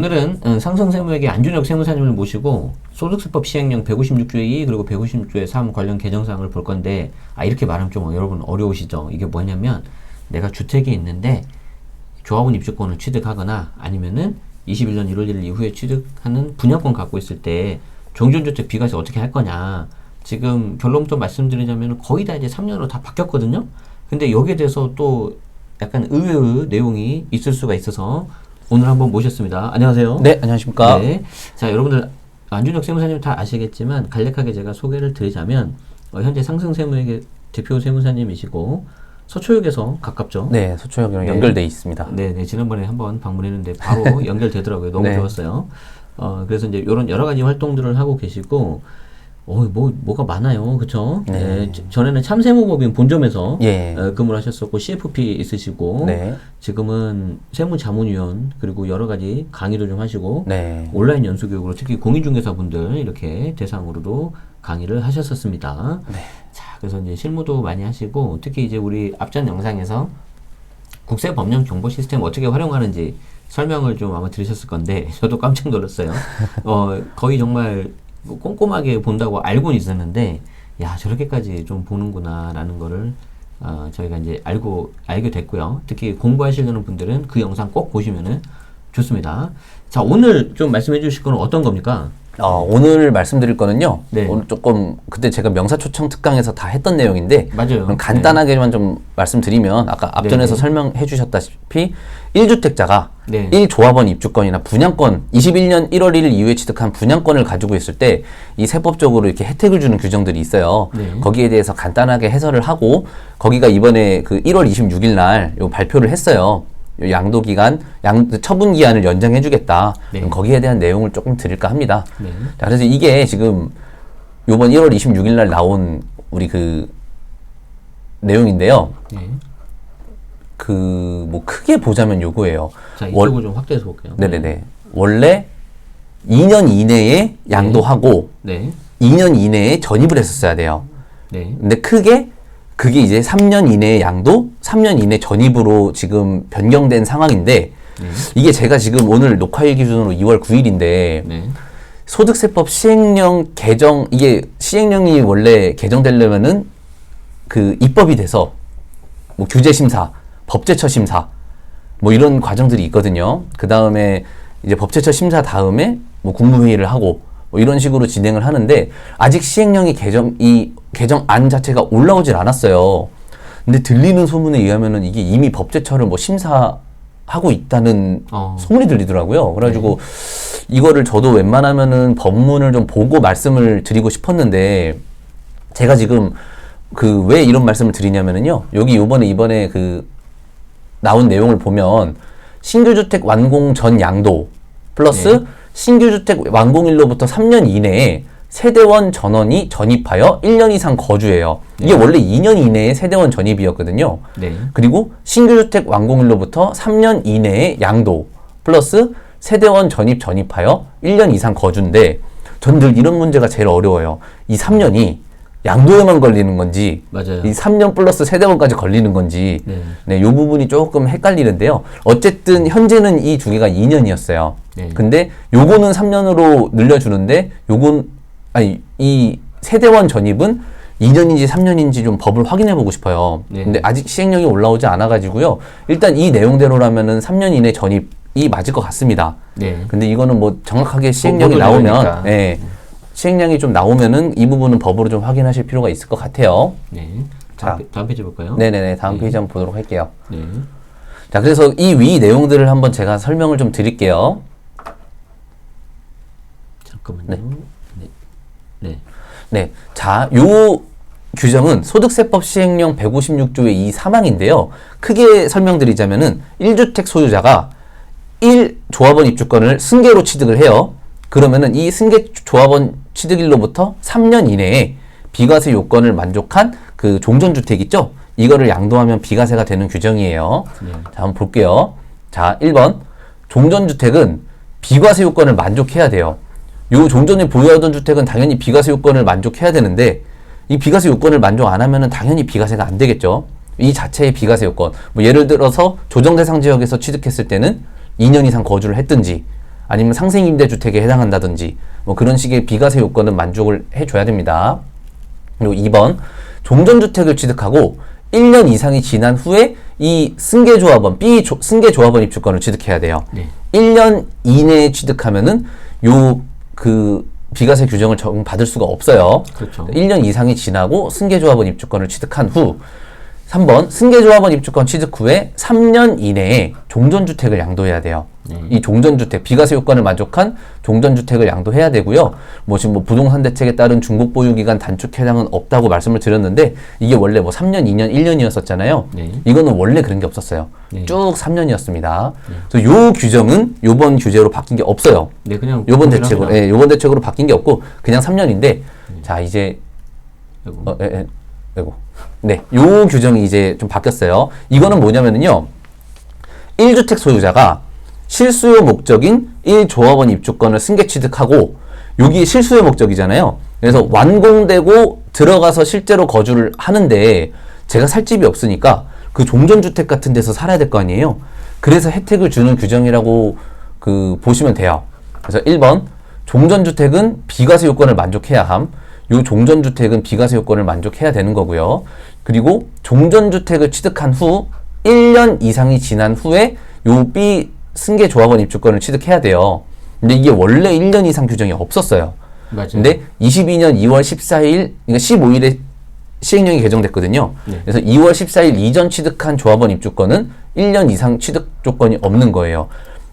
오늘은 상성세무에게 안준혁 세무사님을 모시고 소득세법 시행령 156조의 2 그리고 156조의 3 관련 개정사항을 볼 건데 이렇게 말하면 좀 여러분 어려우시죠? 이게 뭐냐면 내가 주택이 있는데 조합원 입주권을 취득하거나 아니면은 21년 1월 1일 이후에 취득하는 분양권 갖고 있을 때 종전주택 비과세 어떻게 할 거냐. 지금 결론부터 말씀드리자면 거의 다 이제 3년으로 다 바뀌었거든요. 근데 여기에 대해서 또 약간 의외의 내용이 있을 수가 있어서 오늘 한번 모셨습니다. 안녕하세요. 네, 안녕하십니까. 네. 자, 여러분들 안준혁 세무사님 다 아시겠지만 간략하게 제가 소개를 드리자면 현재 상승세무에게 대표 세무사님이시고 서초역에서 가깝죠. 네, 서초역이랑 연결돼 있습니다. 네, 지난번에 한번 방문했는데 바로 연결되더라고요. 너무 네. 좋았어요. 그래서 이제 이런 여러 가지 활동들을 하고 계시고, 뭐가 많아요. 그쵸? 네. 전에는 참세무법인 본점에서 예. 근무를 하셨었고, CFP 있으시고, 네. 지금은 세무자문위원, 그리고 여러 가지 강의도 좀 하시고, 네. 온라인 연수교육으로 특히 공인중개사분들 이렇게 대상으로도 강의를 하셨었습니다. 네. 자, 그래서 이제 실무도 많이 하시고, 특히 이제 우리 앞전 영상에서 국세법령 정보 시스템 어떻게 활용하는지 설명을 좀 아마 들으셨을 건데, 저도 깜짝 놀랐어요. 거의 정말 꼼꼼하게 본다고 알고는 있었는데, 야, 저렇게까지 좀 보는구나라는 거를 저희가 이제 알게 됐고요. 특히 공부하시려는 분들은 그 영상 꼭 보시면은 좋습니다. 자, 오늘 좀 말씀해 주실 거는 어떤 겁니까? 오늘 말씀드릴 거는요. 네. 오늘 조금 그때 제가 명사초청 특강에서 다 했던 내용인데 맞아요. 그럼 간단하게만 좀 말씀드리면 아까 앞전에서 설명해 주셨다시피 1주택자가 네. 1조합원 입주권이나 분양권 21년 1월 1일 이후에 취득한 분양권을 가지고 있을 때 이 세법적으로 이렇게 혜택을 주는 규정들이 있어요. 네. 거기에 대해서 간단하게 해설을 하고 거기가 이번에 그 1월 26일 날 요 발표를 했어요. 양도 기간, 처분 기한을 연장해 주겠다. 네. 거기에 대한 내용을 조금 드릴까 합니다. 네. 자, 그래서 이게 지금 요번 1월 26일 날 나온 우리 그 내용인데요. 네. 뭐 크게 보자면 요거예요. 자, 이쪽을 좀 확대해서 볼게요. 네네네. 원래 2년 이내에 양도하고 네. 2년 이내에 전입을 했었어야 돼요. 네. 근데 크게 그게 이제 3년 이내의 양도, 3년 이내 전입으로 지금 변경된 상황인데 네. 이게 제가 지금 오늘 녹화일 기준으로 2월 9일인데 네. 소득세법 시행령 개정, 이게 시행령이 원래 개정되려면은 그 입법이 돼서 뭐 규제심사, 법제처 심사 뭐 이런 과정들이 있거든요. 그 다음에 이제 법제처 심사 다음에 뭐 국무회의를 하고 뭐 이런 식으로 진행을 하는데 아직 시행령이 개정안 자체가 올라오질 않았어요. 근데 들리는 소문에 의하면은 이게 이미 법제처를 뭐 심사하고 있다는 소문이 들리더라고요. 그래가지고 이거를 저도 웬만하면은 법문을 좀 보고 말씀을 드리고 싶었는데 제가 지금 그 왜 이런 말씀을 드리냐면은요. 여기 이번에 그 나온 내용을 보면 신규주택 완공 전 양도 플러스 신규주택 완공일로부터 3년 이내에 세대원 전원이 전입하여 1년 이상 거주해요. 이게 원래 2년 이내에 세대원 전입이었거든요. 네. 그리고 신규주택 완공일로부터 3년 이내에 양도 플러스 세대원 전입하여 1년 이상 거주인데 전 늘 이런 문제가 제일 어려워요. 이 3년이 양도에만 걸리는 건지 맞아요. 이 3년 플러스 세대원까지 걸리는 건지 이 부분이 조금 헷갈리는데요. 어쨌든 현재는 이 두 개가 2년이었어요. 네. 근데 요거는 3년으로 늘려주는데 이 세대원 전입은 2년인지 3년인지 좀 법을 확인해 보고 싶어요. 네. 근데 아직 시행령이 올라오지 않아 가지고요. 일단 이 내용대로라면은 3년 이내 전입이 맞을 것 같습니다. 네. 근데 이거는 뭐 정확하게 시행령이 나오면 시행령이 좀 나오면은 이 부분은 법으로 좀 확인하실 필요가 있을 것 같아요. 네. 자, 다음 페이지 볼까요? 네네네. 다음 페이지 한번 보도록 할게요. 네. 자, 그래서 이 위 내용들을 한번 제가 설명을 좀 드릴게요. 잠깐만요. 네. 네. 자, 요 규정은 소득세법 시행령 156조의 이 사망인데요. 크게 설명드리자면은 1주택 소유자가 1조합원 입주권을 승계로 취득을 해요. 그러면은 이 승계 조합원 취득일로부터 3년 이내에 비과세 요건을 만족한 그 종전주택 있죠? 이거를 양도하면 비과세가 되는 규정이에요. 자, 한번 볼게요. 자, 1번. 종전주택은 비과세 요건을 만족해야 돼요. 요 종전에 보유하던 주택은 당연히 비과세 요건을 만족해야 되는데 이 비과세 요건을 만족 안 하면은 당연히 비과세가 안 되겠죠. 이 자체의 비과세 요건. 뭐 예를 들어서 조정 대상 지역에서 취득했을 때는 2년 이상 거주를 했든지 아니면 상생임대주택에 해당한다든지 뭐 그런 식의 비과세 요건은 만족을 해줘야 됩니다. 그리고 2번 종전주택을 취득하고 1년 이상이 지난 후에 이 승계조합원 승계조합원 입주권을 취득해야 돼요. 네. 1년 이내에 취득하면은 그 비과세 규정을 적용받을 수가 없어요. 그렇죠. 1년 이상이 지나고 승계조합원 입주권을 취득한 후 3번 승계조합원 입주권 취득 후에 3년 이내에 종전주택을 양도해야 돼요. 이 종전주택, 비과세 요건을 만족한 종전주택을 양도해야 되고요. 뭐 지금 뭐 부동산 대책에 따른 중복 보유기간 단축 해당은 없다고 말씀을 드렸는데 이게 원래 뭐 3년, 2년, 1년이었었잖아요. 네. 이거는 원래 그런 게 없었어요. 네. 쭉 3년이었습니다. 그래서 요 규정은 요번 규제로 바뀐 게 없어요. 네, 그냥 요번 대책으로, 예, 요번 대책으로 바뀐 게 없고 그냥 3년인데 자, 이제 아이고. 네, 요 규정이 이제 좀 바뀌었어요. 이거는 뭐냐면요. 1주택 소유자가 실수요 목적인 1조합원 입주권을 승계 취득하고 여기 실수요 목적이잖아요. 그래서 완공되고 들어가서 실제로 거주를 하는데 제가 살 집이 없으니까 그 종전주택 같은 데서 살아야 될 거 아니에요. 그래서 혜택을 주는 규정이라고 보시면 돼요. 그래서 1번 종전주택은 비과세 요건을 만족해야 함. 요 종전주택은 비과세 요건을 만족해야 되는 거고요. 그리고 종전주택을 취득한 후 1년 이상이 지난 후에 요 승계조합원 입주권을 취득해야 돼요. 근데 이게 원래 1년 이상 규정이 없었어요. 맞아요. 근데 22년 2월 14일, 그러니까 15일에 시행령이 개정됐거든요. 네. 그래서 2월 14일 이전 취득한 조합원 입주권은 1년 이상 취득 조건이 없는 거예요.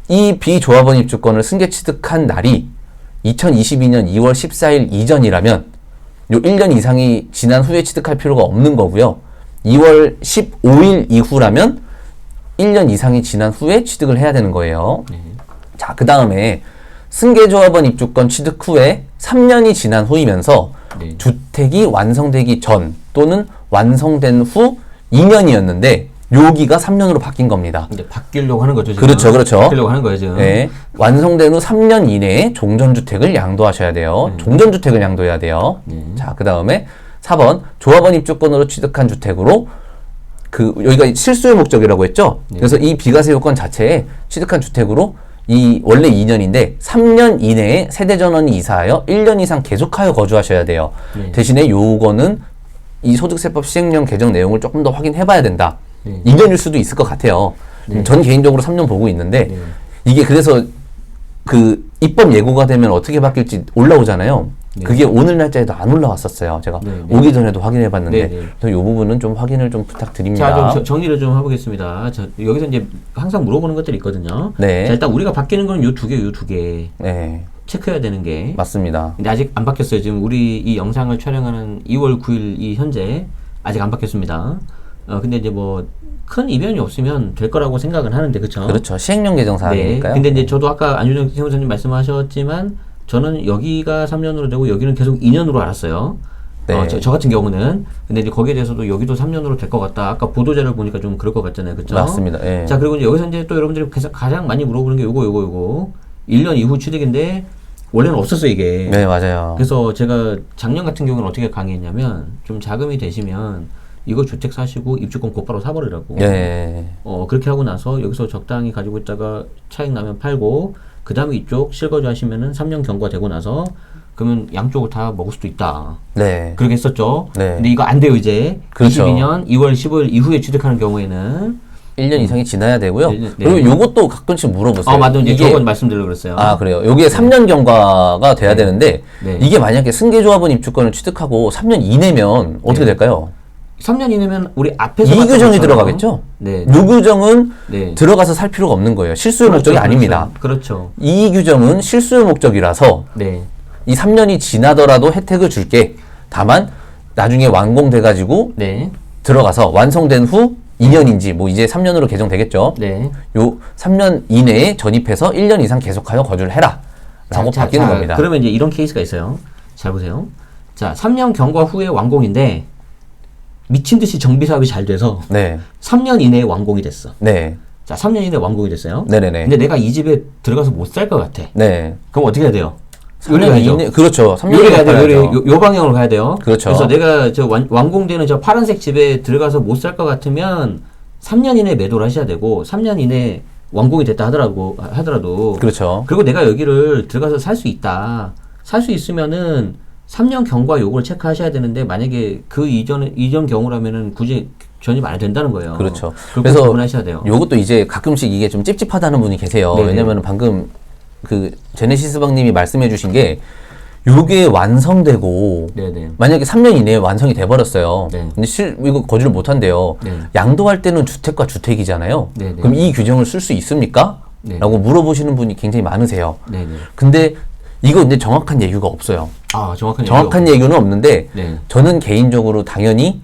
이 비조합원 입주권을 승계 취득한 날이 2022년 2월 14일 이전이라면 요 1년 이상이 지난 후에 취득할 필요가 없는 거고요. 2월 15일 이후라면 1년 이상이 지난 후에 취득을 해야 되는 거예요. 자, 그 다음에 승계조합원 입주권 취득 후에 3년이 지난 후이면서 네. 주택이 완성되기 전 또는 완성된 후 2년이었는데 여기가 3년으로 바뀐 겁니다. 근데 바뀌려고 하는 거죠. 지금. 그렇죠, 그렇죠. 바뀌려고 하는 거예요, 지금. 네, 완성된 후 3년 이내에 종전주택을 양도하셔야 돼요. 종전주택을 양도해야 돼요. 자, 그 다음에 4번 조합원 입주권으로 취득한 주택으로 여기가 실수요 목적이라고 했죠. 그래서 이 비과세 요건 자체에 취득한 주택으로 이 원래 2년인데 3년 이내에 세대전원이 이사하여 1년 이상 계속하여 거주하셔야 돼요. 대신에 요거는 이 소득세법 시행령 개정 내용을 조금 더 확인해 봐야 된다. 2년일 수도 있을 것 같아요. 전 개인적으로 3년 보고 있는데 이게 그래서 입법 예고가 되면 어떻게 바뀔지 올라오잖아요. 그게 오늘 날짜에도 안 올라왔었어요. 제가 오기 전에도 확인해 봤는데 그래서 이 부분은 좀 확인을 좀 부탁드립니다. 자, 좀 정리를 좀 해보겠습니다. 여기서 이제 항상 물어보는 것들이 있거든요. 네. 자, 일단 우리가 바뀌는 건 요 두 개. 네. 체크해야 되는 게. 맞습니다. 근데 아직 안 바뀌었어요. 지금 우리 이 영상을 촬영하는 2월 9일 이 현재 아직 안 바뀌었습니다. 근데 이제 뭐 큰 이변이 없으면 될 거라고 생각은 하는데, 그쵸? 그렇죠. 시행령 개정 사항이니까요. 근데 이제 저도 아까 안준영 세무사님 말씀하셨지만 저는 여기가 3년으로 되고 여기는 계속 2년으로 알았어요. 네. 저 같은 경우는. 근데 이제 거기에 대해서도 여기도 3년으로 될 것 같다. 아까 보도자를 보니까 좀 그럴 것 같잖아요. 그쵸? 맞습니다. 예. 자, 그리고 이제 여기서 이제 또 여러분들이 가장 많이 물어보는 게 요거. 1년 이후 취득인데 원래는 없었어요, 이게. 네, 맞아요. 그래서 제가 작년 같은 경우는 어떻게 강의했냐면 좀 자금이 되시면 이거 주택 사시고 입주권 곧바로 사버리라고. 네. 그렇게 하고 나서 여기서 적당히 가지고 있다가 차익 나면 팔고 그 다음에 이쪽 실거주 하시면은 3년 경과 되고 나서 그러면 양쪽을 다 먹을 수도 있다. 네. 그렇게 했었죠. 네. 근데 이거 안 돼요, 이제. 그렇죠. 22년 2월 15일 이후에 취득하는 경우에는 1년 이상이 지나야 되고요. 네. 그리고 요것도 가끔씩 물어보세요. 맞아. 이제 이게 저건 말씀드리려고 그랬어요. 그래요. 요게 3년 경과가 돼야 되는데 네. 이게 만약에 승계조합원 입주권을 취득하고 3년 이내면 어떻게 될까요? 3년 이내면 우리 앞에서 이 봤던 규정이 것처럼 들어가겠죠? 네. 요 규정은 네. 들어가서 살 필요가 없는 거예요. 실수요 목적이 아닙니다. 그렇죠. 이 규정은 실수요 목적이라서 네. 이 3년이 지나더라도 혜택을 줄게. 다만 나중에 완공돼가지고 네. 들어가서 완성된 후 2년인지 뭐 이제 3년으로 개정되겠죠. 네. 요 3년 이내에 전입해서 1년 이상 계속하여 거주를 해라. 라고 바뀌는 겁니다. 그러면 이제 이런 케이스가 있어요. 잘 보세요. 자, 3년 경과 후에 완공인데 미친 듯이 정비 사업이 잘 돼서 네. 3년 이내에 완공이 됐어. 네. 자, 3년 이내에 완공이 됐어요. 네네네. 근데 내가 이 집에 들어가서 못 살 것 같아. 네. 그럼 어떻게 해야 돼요? 3년 이내, 그렇죠. 3년 요리 가야 돼요. 가야죠. 요 방향으로 가야 돼요. 그렇죠. 그래서 내가 완공되는 저 파란색 집에 들어가서 못 살 것 같으면 3년 이내에 매도를 하셔야 되고 3년 이내에 완공이 됐다 하더라도 그렇죠. 그리고 내가 여기를 들어가서 살 수 있다. 살 수 있으면은 3년 경과 요걸 체크하셔야 되는데 만약에 그 이전 경우라면은 굳이 전입 안 된다는 거예요. 그렇죠. 그래서 구분하셔야 돼요. 요것도 이제 가끔씩 이게 좀 찝찝하다는 분이 계세요. 네네. 왜냐면 방금 그 제네시스방님이 말씀해 주신 게 요게 완성되고 네네. 만약에 3년 이내에 완성이 돼버렸어요. 네. 근데 이거 거주를 못한대요. 네. 양도할 때는 주택과 주택이잖아요. 네네. 그럼 이 규정을 쓸 수 있습니까? 네. 라고 물어보시는 분이 굉장히 많으세요. 네네. 근데 이거 근데 정확한 예규가 없어요. 아, 정확한 예규는 없는데 네. 저는 개인적으로 당연히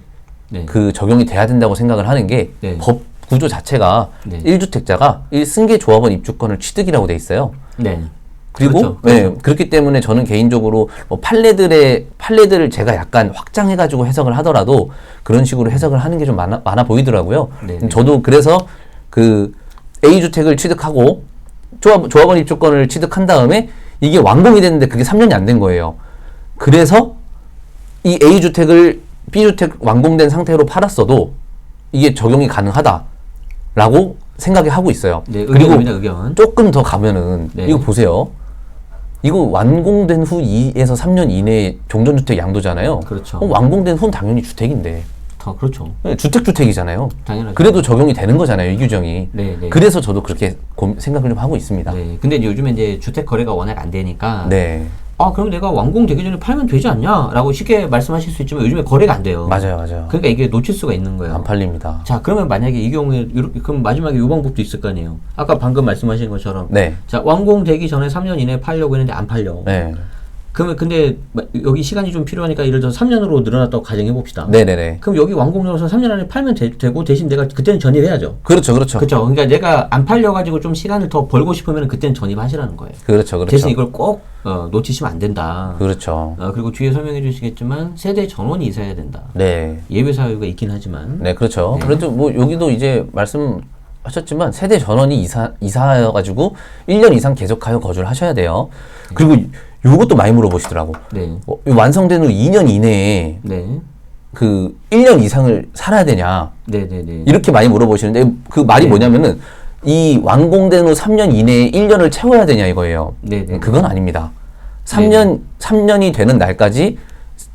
네. 그 적용이 돼야 된다고 생각을 하는 게 네. 법 구조 자체가 네. 1주택자가 1승계 조합원 입주권을 취득이라고 돼 있어요. 네. 그리고 그렇죠. 네, 그렇기 때문에 저는 개인적으로 뭐 판례들을 제가 약간 확장해가지고 해석을 하더라도 그런 식으로 해석을 하는 게 좀 많아 보이더라고요. 네. 저도 그래서 그 A 주택을 취득하고 조합원 입주권을 취득한 다음에 이게 완공이 됐는데 그게 3년이 안 된 거예요. 그래서 이 A 주택을 B 주택 완공된 상태로 팔았어도 이게 적용이 가능하다라고 생각이 하고 있어요. 네, 그리고 의견입니다, 의견. 조금 더 가면은 네. 이거 보세요. 이거 완공된 후 2에서 3년 이내에 종전주택 양도잖아요. 그렇죠. 완공된 후는 당연히 주택인데 그렇죠. 주택이잖아요. 당연하죠. 그래도 적용이 되는 거잖아요, 이 규정이. 네, 네. 그래서 저도 그렇게 생각을 좀 하고 있습니다. 네. 근데 요즘에 이제 주택 거래가 워낙 안 되니까 네. 아, 그럼 내가 완공되기 전에 팔면 되지 않냐? 라고 쉽게 말씀하실 수 있지만 요즘에 거래가 안 돼요. 맞아요. 그러니까 이게 놓칠 수가 있는 거예요. 안 팔립니다. 자, 그러면 만약에 이 경우에 그럼 마지막에 요 방법도 있을 거 아니에요. 아까 방금 말씀하신 것처럼 네. 자, 완공되기 전에 3년 이내에 팔려고 했는데 안 팔려. 네. 그러면 근데 여기 시간이 좀 필요하니까 예를 들어서 3년으로 늘어났다고 가정해 봅시다. 네네네. 그럼 여기 완공되어서 3년 안에 팔면 되고 대신 내가 그때는 전입해야죠. 그렇죠. 그렇죠. 그러니까 내가 안 팔려가지고 좀 시간을 더 벌고 싶으면 그때는 전입하시라는 거예요. 그렇죠. 대신 이걸 꼭 놓치시면 안 된다. 그렇죠. 그리고 뒤에 설명해 주시겠지만 세대 전원이 이사해야 된다. 네. 예외 사유가 있긴 하지만. 네, 그렇죠. 네. 그래도 뭐 여기도 이제 말씀하셨지만 세대 전원이 이사하여가지고 1년 이상 계속하여 거주를 하셔야 돼요. 그리고 요것도 많이 물어보시더라고. 네. 완성된 후 2년 이내에 네. 그 1년 이상을 살아야 되냐. 네네네. 이렇게 많이 물어보시는데 그 말이 네. 뭐냐면은 이 완공된 후 3년 이내에 1년을 채워야 되냐 이거예요. 네네. 그건 아닙니다. 3년이 되는 날까지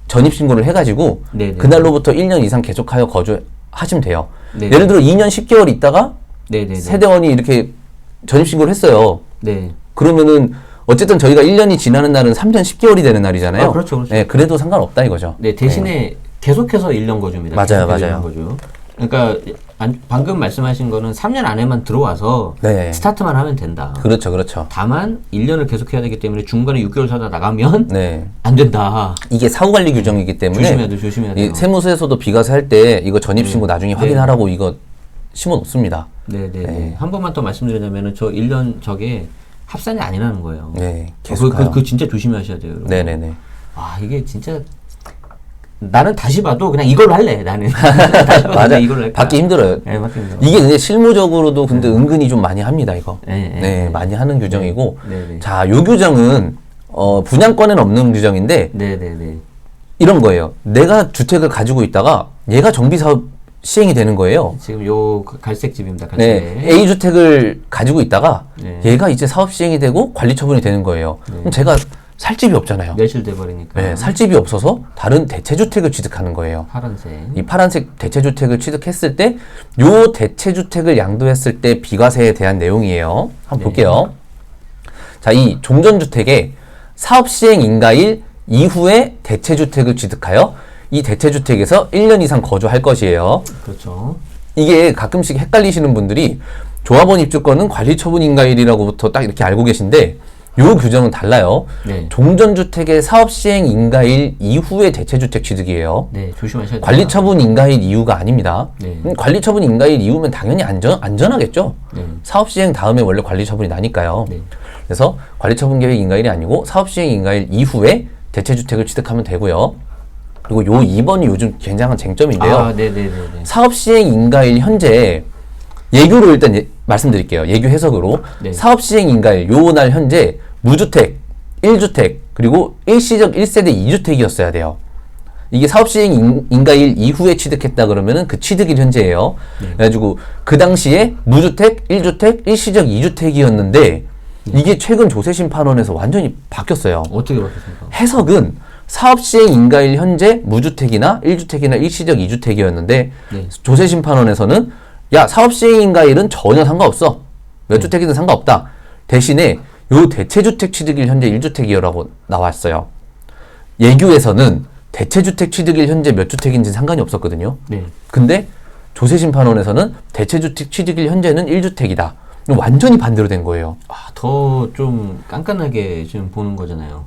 전입신고를 해가지고 네네. 그날로부터 1년 이상 계속하여 거주하시면 돼요. 네네. 예를 들어 2년 10개월 있다가 네네네. 세대원이 이렇게 전입신고를 했어요. 네. 그러면은 어쨌든 저희가 1년이 지나는 날은 3년 10개월이 되는 날이잖아요. 그렇죠. 네, 그래도 상관없다 이거죠. 네, 대신에 계속해서 1년 거주입니다. 맞아요. 계속해서 1년 거주. 그러니까 방금 말씀하신 거는 3년 안에만 들어와서 네. 스타트만 하면 된다. 그렇죠. 다만 1년을 계속해야 되기 때문에 중간에 6개월 살다 나가면 네. 안 된다. 이게 사후관리 규정이기 때문에 조심해야 돼요. 이 세무서에서도 비과세 할 때 이거 전입신고 나중에 확인하라고 이거 심어 놓습니다. 네네네. 네. 한 번만 더 말씀드리자면은 저 1년 저게 합산이 아니라는 거예요. 네. 계속하여. 그 진짜 조심하셔야 돼요. 여러분. 네네네. 아, 이게 진짜 나는 다시 봐도 그냥 이걸로 할래. 나는 다시 봐도 맞아. 그냥 이걸로 할까. 받기 힘들어요. 네, 받기 힘들어. 이게 근데 실무적으로도 근데 은근히 좀 많이 합니다, 이거. 네. 많이 하는 규정이고. 네. 자, 요 규정은, 분양권에는 없는 규정인데, 네네네. 이런 거예요. 내가 주택을 가지고 있다가, 얘가 정비사업 시행이 되는 거예요. 지금 요 갈색 집입니다. 갈색. 네. A주택을 가지고 있다가, 네. 얘가 이제 사업 시행이 되고 관리 처분이 되는 거예요. 그럼 제가 살 집이 없잖아요. 매실돼 버리니까. 네, 살 집이 없어서 다른 대체주택을 취득하는 거예요. 파란색. 이 파란색 대체주택을 취득했을 때, 요 대체주택을 양도했을 때 비과세에 대한 내용이에요. 한번 볼게요. 자, 이 종전주택의 사업시행 인가일 이후에 대체주택을 취득하여 이 대체주택에서 1년 이상 거주할 것이에요. 그렇죠. 이게 가끔씩 헷갈리시는 분들이 조합원 입주권은 관리처분 인가일이라고부터 딱 이렇게 알고 계신데, 요 규정은 달라요. 네. 종전주택의 사업시행 인가일 이후의 대체주택 취득이에요. 네, 조심하셔야 돼요. 관리처분 인가일 이후가 아닙니다. 네. 관리처분 인가일 이후면 당연히 안전하겠죠. 네. 사업시행 다음에 원래 관리처분이 나니까요. 네. 그래서 관리처분 계획 인가일이 아니고 사업시행 인가일 이후에 대체주택을 취득하면 되고요. 그리고 요 2번이 요즘 굉장한 쟁점인데요. 아, 네네네. 사업시행 인가일 현재 예규로 일단 말씀드릴게요. 예규 해석으로. 네. 사업시행 인가일 요 날 현재 무주택, 1주택, 그리고 일시적 1세대 2주택이었어야 돼요. 이게 사업 시행 인가일 이후에 취득했다 그러면은 그 취득일 현재예요. 그래가지고 그 당시에 무주택, 1주택, 일시적 2주택이었는데 이게 최근 조세심판원에서 완전히 바뀌었어요. 어떻게 바뀌었습니까? 해석은 사업 시행 인가일 현재 무주택이나 1주택이나 일시적 2주택이었는데 네. 조세심판원에서는 야, 사업 시행 인가일은 전혀 상관없어. 몇 주택이든 상관없다. 대신에 요 대체주택 취득일 현재 1주택이라고 나왔어요. 예규에서는 대체주택 취득일 현재 몇 주택인지 상관이 없었거든요. 네. 근데 조세심판원에서는 대체주택 취득일 현재는 1주택이다. 완전히 반대로 된 거예요. 아, 더 좀 깐깐하게 지금 보는 거잖아요.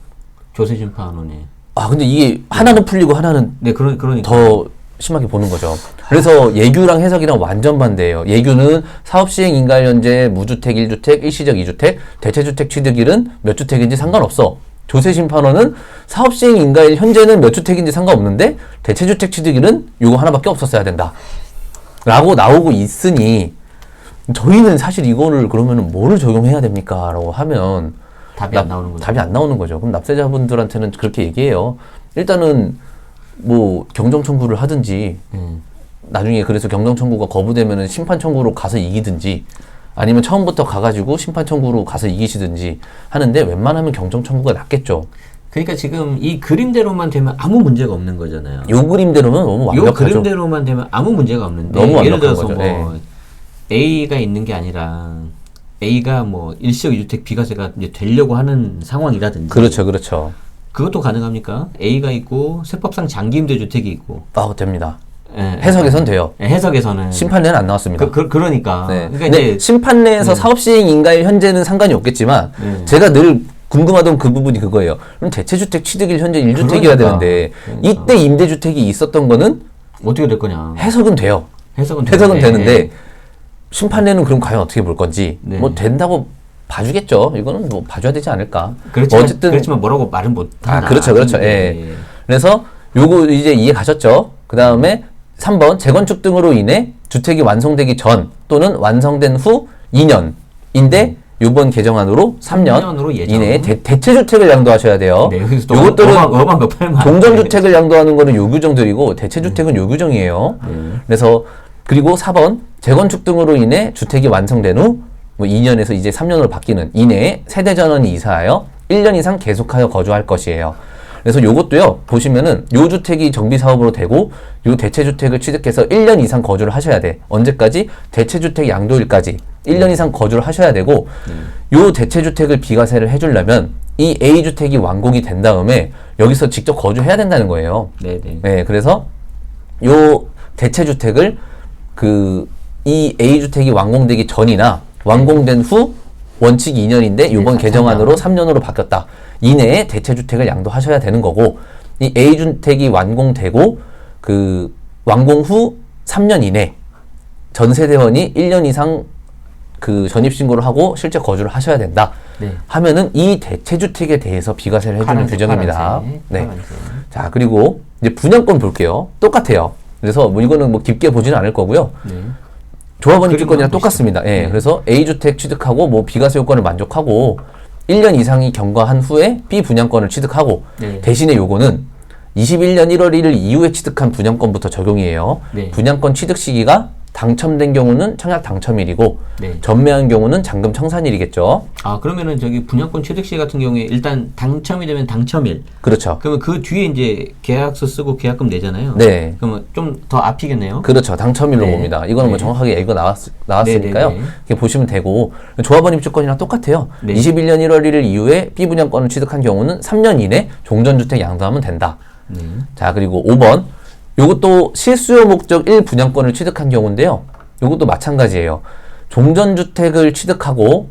조세심판원이. 아, 근데 이게 하나는 풀리고 하나는 네, 그러니까. 더 심하게 보는 거죠. 그래서 예규랑 해석이랑 완전 반대예요. 예규는 사업시행 인가일 현재 무주택 1주택, 일시적 2주택, 대체주택 취득일은 몇 주택인지 상관없어. 조세심판원은 사업시행 인가일 현재는 몇 주택인지 상관없는데 대체주택 취득일은 요거 하나밖에 없었어야 된다. 라고 나오고 있으니 저희는 사실 이거를 그러면은 뭐를 적용해야 됩니까? 라고 하면 답이 안 나오는 거죠. 답이 안 나오는 거죠. 그럼 납세자분들한테는 그렇게 얘기해요. 일단은 뭐 경정 청구를 하든지 나중에 그래서 경정 청구가 거부되면은 심판 청구로 가서 이기든지 아니면 처음부터 가가지고 심판 청구로 가서 이기시든지 하는데 웬만하면 경정 청구가 낫겠죠. 그러니까 지금 이 그림대로만 되면 아무 문제가 없는 거잖아요. 요 그림대로면 너무 요 완벽하죠. 그림대로만 되면 아무 문제가 없는데 너무 예를 완벽한 들어서 거죠. 뭐 A가 있는 게 아니라 A가 뭐 일시적 2주택 비과세가 이제 되려고 하는 상황이라든지 그렇죠, 그렇죠. 그것도 가능합니까? A가 있고 세법상 장기 임대주택이 있고 아, 됩니다. 예, 해석에선 돼요. 예, 해석에서는 심판례는 안 나왔습니다. 그러니까 네. 그러니까 근데 이제 심판례에서 사업시행 인가일 현재는 상관이 없겠지만 제가 늘 궁금하던 그 부분이 그거예요. 그럼 대체주택 취득일 현재 1주택이어야 그러니까. 되는데 이때 임대주택이 있었던 거는 어떻게 될 거냐? 해석은 돼요. 해석은 되는데 심판례는 그럼 과연 어떻게 볼 건지 네. 뭐 된다고 봐주겠죠. 이거는 뭐 봐줘야 되지 않을까. 그렇지만, 어쨌든 그렇지만 뭐라고 말은 못 하나. 그렇죠. 예. 그래서 요거 이제 이해 가셨죠? 그 다음에 3번 재건축 등으로 인해 주택이 완성되기 전 또는 완성된 후 2년인데 요번 개정안으로 3년 예정. 이내에 대체주택을 양도하셔야 돼요. 네, 그래서 또 요것들은 어마 몇 팔만. 동전주택을 양도하는 거는 요 규정들이고 대체주택은 요 규정이에요. 그래서 그리고 4번 재건축 등으로 인해 주택이 완성된 후 뭐 2년에서 이제 3년으로 바뀌는 이내에 세대전원이 이사하여 1년 이상 계속하여 거주할 것이에요. 그래서 요것도요, 보시면은 요 주택이 정비사업으로 되고 요 대체주택을 취득해서 1년 이상 거주를 하셔야 돼. 언제까지? 대체주택 양도일까지 1년 이상 거주를 하셔야 되고 요 대체주택을 비과세를 해주려면 이 A주택이 완공이 된 다음에 여기서 직접 거주해야 된다는 거예요. 네네. 네, 그래서 요 대체주택을 이 A주택이 완공되기 전이나 완공된 후 원칙 2년인데 이번 개정안으로 3년으로 바뀌었다. 이내에 대체주택을 양도하셔야 되는 거고 이 A주택이 완공되고 완공 후 3년 이내 전세대원이 1년 이상 전입신고를 하고 실제 거주를 하셔야 된다. 네. 하면은 이 대체주택에 대해서 비과세를 해주는 파란색, 규정입니다. 파란색, 네. 파란색. 자, 그리고 이제 분양권 볼게요. 똑같아요. 그래서 뭐 이거는 뭐 깊게 보지는 않을 거고요. 네. 조합원 그림 입주권이랑 한번 똑같습니다. 예. 네. 그래서 A주택 취득하고 뭐 비과세 요건을 만족하고 1년 이상이 경과한 후에 B 분양권을 취득하고 네. 대신에 요거는 21년 1월 1일 이후에 취득한 분양권부터 적용이에요. 네. 분양권 취득 시기가 당첨된 경우는 청약 당첨일이고 네. 전매한 경우는 잔금 청산일이겠죠. 아, 그러면은 저기 분양권 취득 시 같은 경우에 일단 당첨이 되면 당첨일. 그렇죠. 그러면 그 뒤에 이제 계약서 쓰고 계약금 내잖아요. 네. 그러면 좀 더 앞이겠네요. 그렇죠. 당첨일로 네. 봅니다. 이거는 뭐 네. 정확하게 얘기가 나왔으니까요. 네, 네, 네. 이렇게 보시면 되고 조합원 입주권이랑 똑같아요. 네. 21년 1월 1일 이후에 B 분양권을 취득한 경우는 3년 이내 종전주택 양도하면 된다. 네. 자, 그리고 5번. 요것도 실수요 목적 1 분양권을 취득한 경우인데요. 요것도 마찬가지예요. 종전주택을 취득하고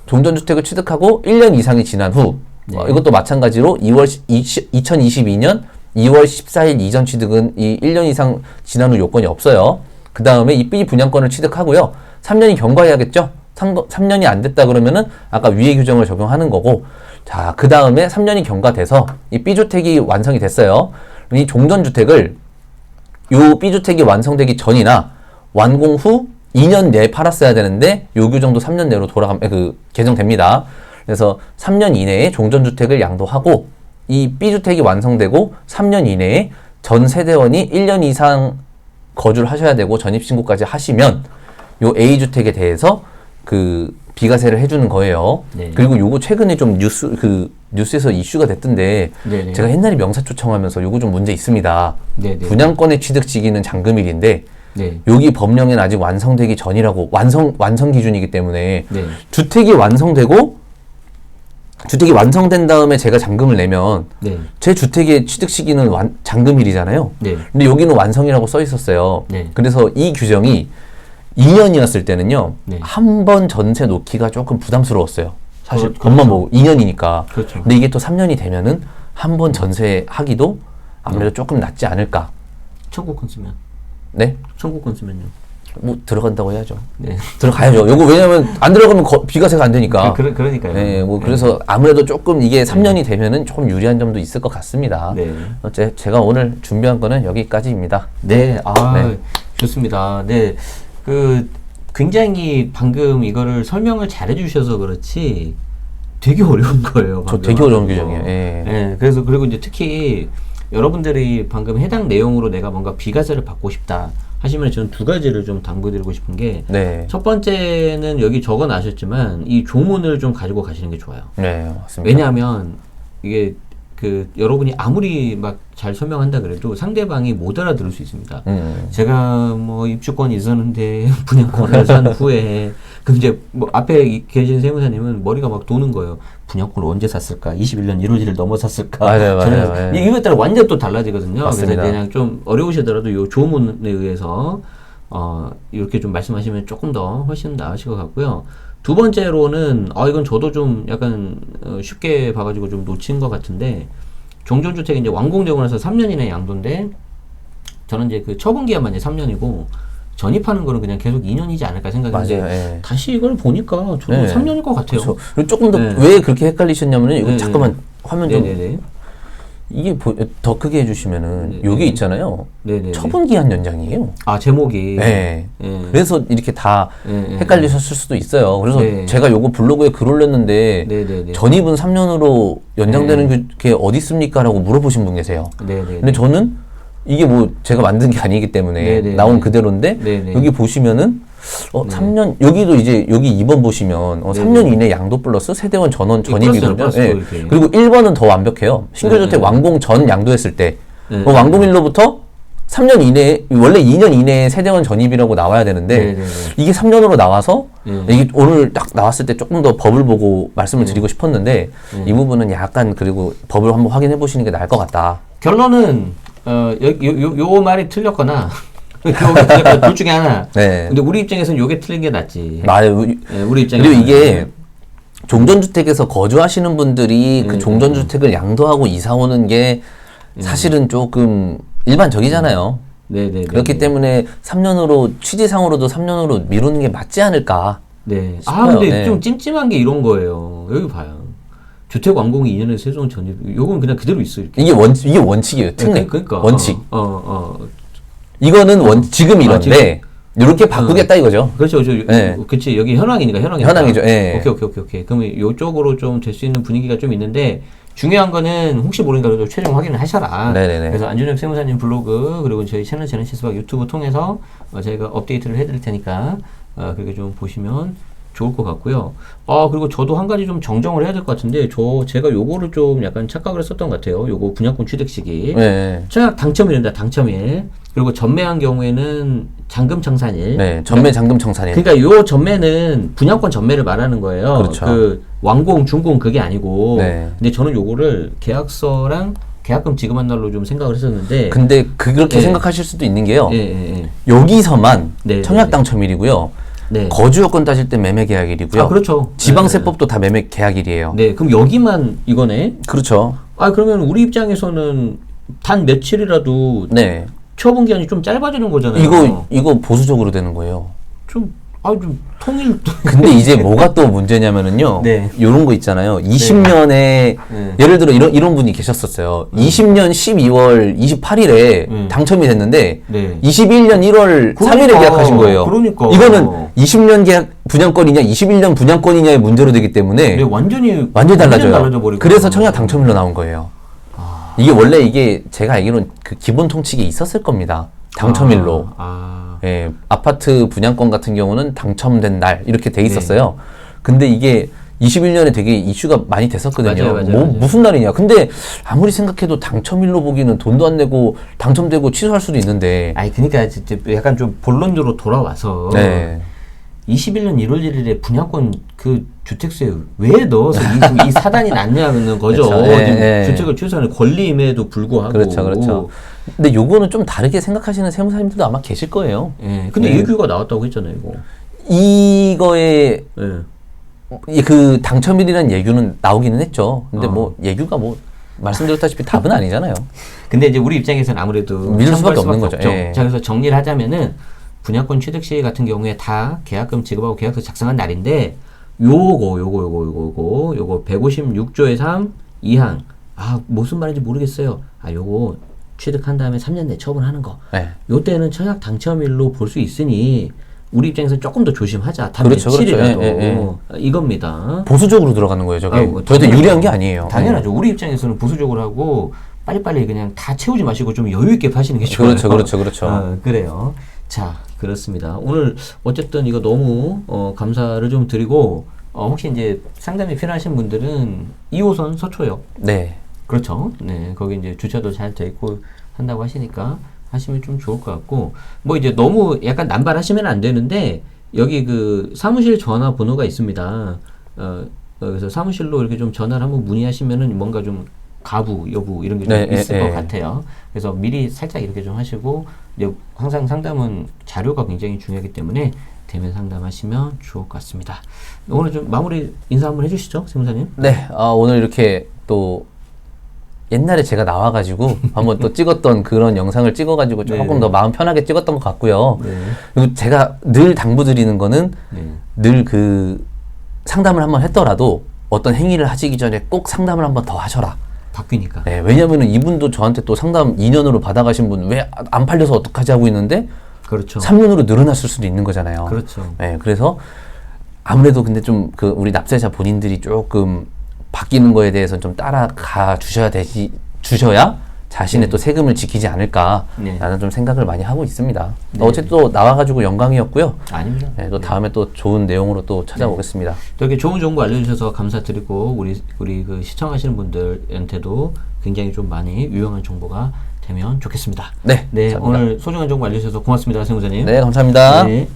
1년 이상이 지난 후 네. 이것도 마찬가지로 2022년 2월 14일 이전 취득은 이 1년 이상 지난 후 요건이 없어요. 그 다음에 이 B 분양권을 취득하고요. 3년이 경과해야겠죠? 3년이 안 됐다 그러면은 아까 위의 규정을 적용하는 거고 자, 그 다음에 3년이 경과돼서 이 B주택이 완성이 됐어요. 이 종전주택을 요 B주택이 완성되기 전이나 완공 후 2년 내에 팔았어야 되는데 요 규정도 3년 내로 개정됩니다. 그래서 3년 이내에 종전주택을 양도하고 이 B주택이 완성되고 3년 이내에 전 세대원이 1년 이상 거주를 하셔야 되고 전입신고까지 하시면 요 A주택에 대해서 그 비과세를 해주는 거예요. 네. 그리고 요거 최근에 좀 뉴스에서 이슈가 됐던데 네네. 제가 옛날에 명사 초청하면서 요거 좀 문제 있습니다. 네네. 분양권의 취득 시기는 잔금일인데 네. 여기 법령에는 아직 완성되기 전이라고 완성 기준이기 때문에 네. 주택이 완성된 다음에 제가 잔금을 내면 네. 제 주택의 취득 시기는 잔금일이잖아요. 네. 근데 여기는 완성이라고 써 있었어요. 네. 그래서 이 규정이 2년이었을 때는요. 네. 한 번 전세 놓기가 조금 부담스러웠어요. 사실 그렇죠. 법만 보고 2년이니까. 그렇죠. 근데 이게 또 3년이 되면은 한 번 전세 하기도 아무래도 조금 낫지 않을까. 청구권 쓰면. 네? 청구권 쓰면요. 뭐 들어간다고 해야죠. 네. 들어가야죠. 요거 왜냐면 안 들어가면 비과세가 안 되니까. 그러니까요. 네, 뭐 그래서 아무래도 조금 이게 3년이 되면은 조금 유리한 점도 있을 것 같습니다. 네. 제가 오늘 준비한 거는 여기까지입니다. 네. 네. 좋습니다. 네. 굉장히 방금 이거를 설명을 잘해 주셔서 그렇지 되게 어려운 거예요. 저 방금 되게 어려운 하는 거. 규정이에요. 예. 네. 그리고 이제 특히 여러분들이 방금 해당 내용으로 내가 뭔가 비과세를 받고 싶다 하시면 저는 두 가지를 좀 당부드리고 싶은 게 네. 첫 번째는 여기 적어 놔셨지만 이 조문을 좀 가지고 가시는 게 좋아요. 네, 맞습니다. 왜냐하면 이게 여러분이 아무리 막 잘 설명한다 그래도 상대방이 못 알아들을 수 있습니다. 제가 뭐 입주권이 있었는데 분양권을 산 후에 그럼 이제 뭐 앞에 계신 세무사님은 머리가 막 도는 거예요. 분양권을 언제 샀을까? 21년 1호지를 넘어 샀을까? 맞아요. 예. 이거에 따라 완전 또 달라지거든요. 맞습니다. 그래서 그냥 좀 어려우시더라도 요 조문에 의해서 이렇게 좀 말씀하시면 조금 더 훨씬 나으실 것 같고요. 두 번째로는 이건 저도 좀 약간 쉽게 봐가지고 좀 놓친 것 같은데 종전주택이 이제 완공되고 나서 3년 이내 양도인데 저는 이제 그 처분 기한만 이제 3년이고 전입하는 거는 그냥 계속 2년이지 않을까 생각했는데 맞아요. 예. 다시 이걸 보니까 저도 네. 3년일 것 같아요. 그렇죠. 그리고 조금 더 네. 왜 그렇게 헷갈리셨냐면은 이거 네, 잠깐만 화면 좀 네네네. 이게 더 크게 해주시면은 네, 여기 네. 있잖아요. 네네. 처분 기한 연장이에요. 제목이. 네. 예. 그래서 이렇게 다 예, 예. 헷갈리셨을 수도 있어요. 그래서 네. 제가 요거 블로그에 글 올렸는데 네네네. 전입은 3년으로 연장되는 게 어디 있습니까? 라고 물어보신 분 계세요. 네네. 근데 저는 이게 뭐 제가 만든 게 아니기 때문에 네네네. 나온 그대로인데 네네. 여기 보시면은 3년 여기도 이제 여기 2번 보시면 3년 이내 양도 플러스 세대원 전원 전입이거든요. 플러스 예. 이렇게. 그리고 1번은 더 완벽해요. 신규주택 네네. 완공 전 양도했을 때 네. 완공일로부터 3년 이내에 원래 2년 이내에 세대원 전입이라고 나와야 되는데 네네네. 이게 3년으로 나와서 네. 이게 오늘 딱 나왔을 때 조금 더 법을 보고 말씀을 드리고 싶었는데 이 부분은 약간 그리고 법을 한번 확인해 보시는 게 나을 것 같다. 결론은 요 말이 틀렸거나 요게 틀렸거나 둘 중에 하나. 네. 근데 우리 입장에서는 요게 틀린 게 낫지. 맞아요. 예, 우리 입장에서. 그리고 이게 종전주택에서 거주하시는 분들이 그 종전주택을 양도하고 이사 오는 게 사실은 조금 일반적이잖아요. 네네. 그렇기 때문에 3년으로 취지상으로도 3년으로 미루는 게 맞지 않을까. 네. 싶어요. 근데 네. 좀 찜찜한 게 이런 거예요. 여기 봐요. 주택 완공이 2년에 세전 전입. 요건 그냥 그대로 있어 이렇게. 이게 원칙이에요. 특례. 그러니까. 원칙. 이거는 지금 이런데 이렇게 바꾸겠다 이거죠. 그렇죠. 네. 그렇지. 여기 현황이니까. 현황이죠. 예. 오케이. 그러면 요쪽으로 좀 될 수 있는 분위기가 좀 있는데 중요한 거는 혹시 모르니까 그래도 최종 확인을 하셔라. 네네네. 그래서 안준혁 세무사님 블로그 그리고 저희 채널 제네시스박 유튜브 통해서 저희가 업데이트를 해드릴 테니까 그렇게 좀 보시면 좋을 것 같고요. 그리고 저도 한 가지 좀 정정을 해야 될 것 같은데 제가 요거를 좀 약간 착각을 했었던 것 같아요. 요거 분양권 취득 시기. 네. 청약 당첨일입니다. 당첨일. 그리고 전매한 경우에는 잔금 청산일. 네. 전매 잔금 청산일. 그러니까 요 전매는 분양권 전매를 말하는 거예요. 그렇죠. 그 완공, 준공 그게 아니고. 네. 근데 저는 요거를 계약서랑 계약금 지급한 날로 좀 생각을 했었는데. 근데 그렇게 네. 생각하실 수도 있는 게요. 예. 여기서만 네, 청약 네. 당첨일이고요. 네. 거주 요건 따질 때 매매 계약일이고요. 그렇죠. 지방세법도 다 매매 계약일이에요. 네. 그럼 여기만 이거네. 그렇죠. 그러면 우리 입장에서는 단 며칠이라도 네. 처분 기한이 좀 짧아지는 거잖아요. 이거 보수적으로 되는 거예요. 좀 통일. 근데 이제 뭐가 또 문제냐면은요. 네. 요런 거 있잖아요. 20년에 네. 예를 들어 이런 분이 계셨었어요. 20년 12월 28일에 당첨이 됐는데 네. 21년 1월 3일에 그러니까, 계약하신 거예요. 그러니까. 이거는 20년 계약 분양권이냐 21년 분양권이냐의 문제로 되기 때문에 네, 완전히 달라져요. 달라져 버리고. 그래서 청약 당첨일로 나온 거예요. 이게 원래 이게 제가 알기로는 그 기본 통칙에 있었을 겁니다. 당첨일로. 예, 아파트 분양권 같은 경우는 당첨된 날 이렇게 돼 있었어요. 근데 이게 21년에 되게 이슈가 많이 됐었거든요. 맞아요. 무슨 날이냐. 근데 아무리 생각해도 당첨일로 보기는 돈도 안 내고 당첨되고 취소할 수도 있는데. 아니 그러니까 진짜 약간 좀 본론으로 돌아와서 네. 21년 1월 1일에 분양권 그 주택수에 왜 넣어서 이 사단이 났냐는 거죠. 그렇죠. 예. 주택을 취소하는 권리임에도 불구하고. 그렇죠. 근데 요거는 좀 다르게 생각하시는 세무사님들도 아마 계실 거예요. 예. 근데 예규가 나왔다고 했잖아요, 이거. 이거에 예. 그 당첨일이라는 예규는 나오기는 했죠. 근데 뭐 예규가 뭐 말씀드렸다시피 답은 아니잖아요. 근데 이제 우리 입장에서는 아무래도 믿을 수밖에 없는 거죠. 자, 그래서 정리를 하자면은 분양권 취득 시 같은 경우에 다 계약금 지급하고 계약서 작성한 날인데 요거 156조의 3 2항. 아, 무슨 말인지 모르겠어요. 아, 요거 취득한 다음에 3년 내 처분하는 거. 네. 요때는 청약 당첨일로 볼 수 있으니 우리 입장에서 조금 더 조심하자. 단 그렇죠. 며칠이라도. 이겁니다. 보수적으로 들어가는 거예요, 저게. 아이고, 저희도 유리한 게 아니에요. 당연하죠. 우리 입장에서는 보수적으로 하고 빨리빨리 그냥 다 채우지 마시고 좀 여유 있게 파시는 게 좋아요. 그렇죠. 그래요. 자, 그렇습니다. 오늘 어쨌든 이거 너무 감사를 좀 드리고 혹시 이제 상담이 필요하신 분들은 2호선 서초역. 네. 그렇죠. 네, 거기 이제 주차도 잘 돼 있고 한다고 하시니까 하시면 좀 좋을 것 같고 뭐 이제 너무 약간 남발하시면 안 되는데 여기 그 사무실 전화번호가 있습니다. 그래서 사무실로 이렇게 좀 전화를 한번 문의하시면은 뭔가 좀 가부 여부 이런 게 좀 있을 것 같아요. 그래서 미리 살짝 이렇게 좀 하시고 이제 항상 상담은 자료가 굉장히 중요하기 때문에 대면 상담하시면 좋을 것 같습니다. 오늘 좀 마무리 인사 한번 해주시죠, 세무사님. 네, 오늘 이렇게 또 옛날에 제가 나와가지고 한번 또 찍었던 그런 영상을 찍어가지고 조금 더 마음 편하게 찍었던 것 같고요. 그리고 제가 늘 당부드리는 거는 늘 그 상담을 한번 했더라도 어떤 행위를 하시기 전에 꼭 상담을 한번 더 하셔라. 바뀌니까. 네, 왜냐면은 이분도 저한테 또 상담 2년으로 받아가신 분 왜 안 팔려서 어떡하지 하고 있는데 그렇죠. 3년으로 늘어났을 수도 있는 거잖아요. 그렇죠. 네, 그래서 아무래도 근데 좀 그 우리 납세자 본인들이 조금 바뀌는 거에 대해서 좀 따라가 주셔야 자신의 또 세금을 지키지 않을까라는 좀 생각을 많이 하고 있습니다. 어쨌든 또 나와가지고 영광이었고요. 아닙니다. 네, 또 다음에 또 좋은 내용으로 또 찾아오겠습니다. 또 이렇게 좋은 정보 알려주셔서 감사드리고 우리 그 시청하시는 분들한테도 굉장히 좀 많이 유용한 정보가 되면 좋겠습니다. 네, 네, 감사합니다. 오늘 소중한 정보 알려주셔서 고맙습니다, 세무사님. 네, 감사합니다. 네.